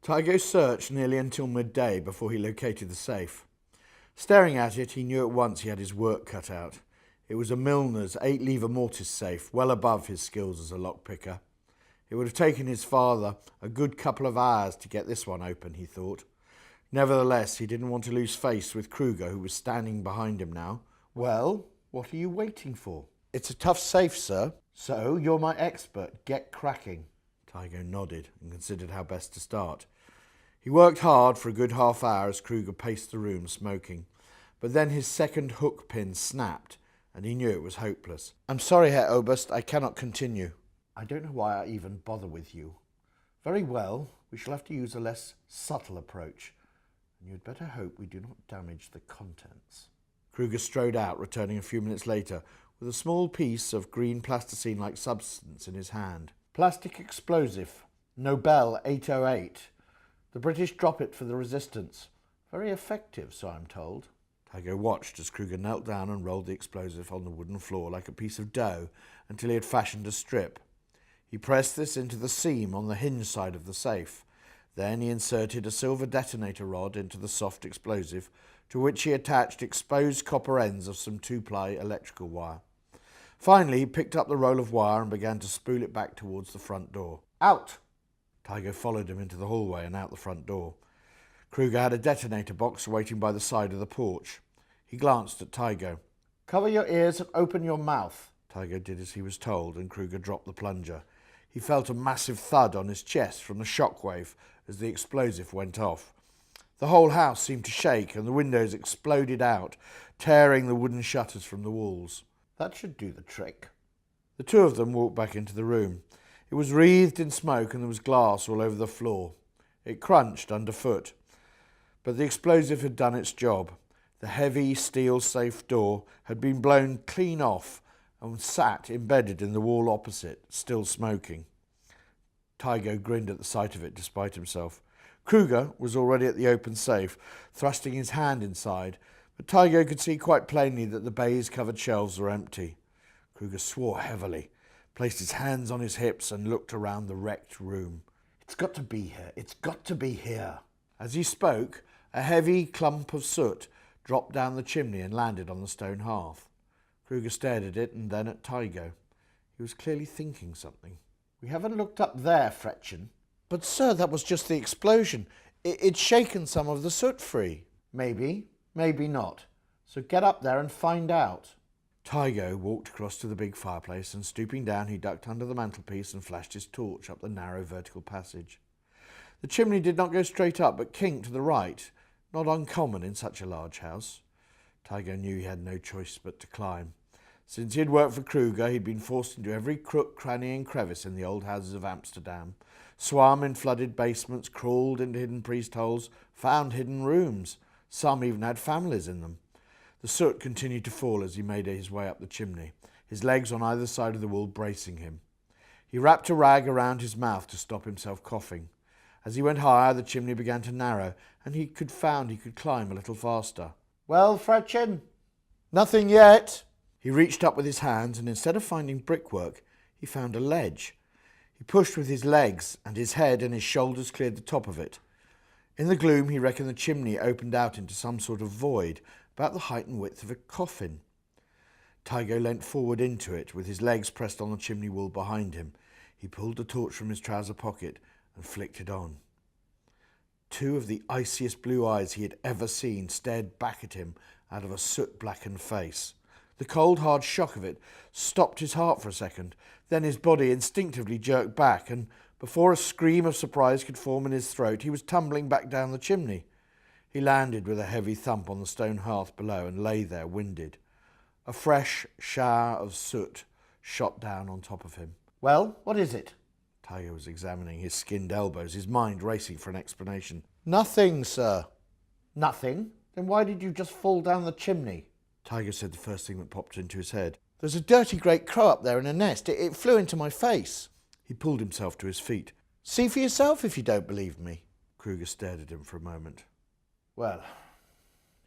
Tygo searched nearly until midday before he located the safe. Staring at it, he knew at once he had his work cut out. It was a Milner's 8-lever mortise safe, well above his skills as a lockpicker. It would have taken his father a good couple of hours to get this one open, he thought. Nevertheless, he didn't want to lose face with Kruger, who was standing behind him now. "Well, what are you waiting for?" "It's a tough safe, sir." "So, you're my expert. Get cracking." Tygo nodded and considered how best to start. He worked hard for a good half hour as Kruger paced the room smoking. But then his second hook pin snapped, and he knew it was hopeless. "I'm sorry, Herr Oberst, I cannot continue." "I don't know why I even bother with you." "Very well, we shall have to use a less subtle approach, and you'd better hope we do not damage the contents." Kruger strode out, returning a few minutes later with a small piece of green plasticine-like substance in his hand. "Plastic explosive, Nobel 808. The British drop it for the resistance. Very effective, so I'm told." Tygo watched as Kruger knelt down and rolled the explosive on the wooden floor like a piece of dough until he had fashioned a strip. He pressed this into the seam on the hinge side of the safe. Then he inserted a silver detonator rod into the soft explosive, to which he attached exposed copper ends of some 2-ply electrical wire. Finally, he picked up the roll of wire and began to spool it back towards the front door. "Out!" Tygo followed him into the hallway and out the front door. Kruger had a detonator box waiting by the side of the porch. He glanced at Tygo. "Cover your ears and open your mouth." Tygo did as he was told, and Kruger dropped the plunger. He felt a massive thud on his chest from the shockwave as the explosive went off. The whole house seemed to shake, and the windows exploded out, tearing the wooden shutters from the walls. "That should do the trick." The two of them walked back into the room. It was wreathed in smoke, and there was glass all over the floor. It crunched underfoot. But the explosive had done its job. The heavy steel safe door had been blown clean off and sat embedded in the wall opposite, still smoking. Tygo grinned at the sight of it despite himself. Kruger was already at the open safe, thrusting his hand inside, but Tygo could see quite plainly that the baize-covered shelves were empty. Kruger swore heavily, placed his hands on his hips and looked around the wrecked room. "It's got to be here. It's got to be here." As he spoke, a heavy clump of soot dropped down the chimney and landed on the stone hearth. Kruger stared at it and then at Tygo. He was clearly thinking something. "We haven't looked up there, Fretchen." "But, sir, that was just the explosion. It's shaken some of the soot free." "Maybe, maybe not. So get up there and find out." Tygo walked across to the big fireplace, and stooping down he ducked under the mantelpiece and flashed his torch up the narrow vertical passage. The chimney did not go straight up, but kinked to the right, not uncommon in such a large house. Tygo knew he had no choice but to climb. Since he had worked for Kruger, he'd been forced into every crook, cranny and crevice in the old houses of Amsterdam, swam in flooded basements, crawled into hidden priest holes, found hidden rooms. Some even had families in them. The soot continued to fall as he made his way up the chimney, his legs on either side of the wall bracing him. He wrapped a rag around his mouth to stop himself coughing. As he went higher, the chimney began to narrow, and he could climb a little faster. "Well, Fretchen?" "Nothing yet." He reached up with his hands, and instead of finding brickwork, he found a ledge. He pushed with his legs, and his head and his shoulders cleared the top of it. In the gloom, he reckoned the chimney opened out into some sort of void, about the height and width of a coffin. Tygo leant forward into it, with his legs pressed on the chimney wall behind him. He pulled the torch from his trouser pocket and flicked it on. Two of the iciest blue eyes he had ever seen stared back at him out of a soot-blackened face. The cold, hard shock of it stopped his heart for a second. Then his body instinctively jerked back, and before a scream of surprise could form in his throat, he was tumbling back down the chimney. He landed with a heavy thump on the stone hearth below and lay there, winded. A fresh shower of soot shot down on top of him. "Well, what is it?" Tygo was examining his skinned elbows, his mind racing for an explanation. "Nothing, sir." "Nothing? Then why did you just fall down the chimney?" Tygo said the first thing that popped into his head. "There's a dirty great crow up there in a nest. It flew into my face." He pulled himself to his feet. "See for yourself if you don't believe me." Kruger stared at him for a moment. "Well,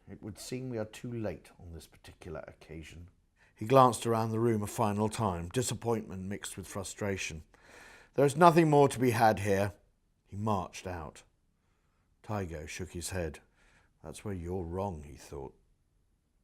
it would seem we are too late on this particular occasion." He glanced around the room a final time, disappointment mixed with frustration. "There is nothing more to be had here." He marched out. Tygo shook his head. That's where you're wrong, he thought.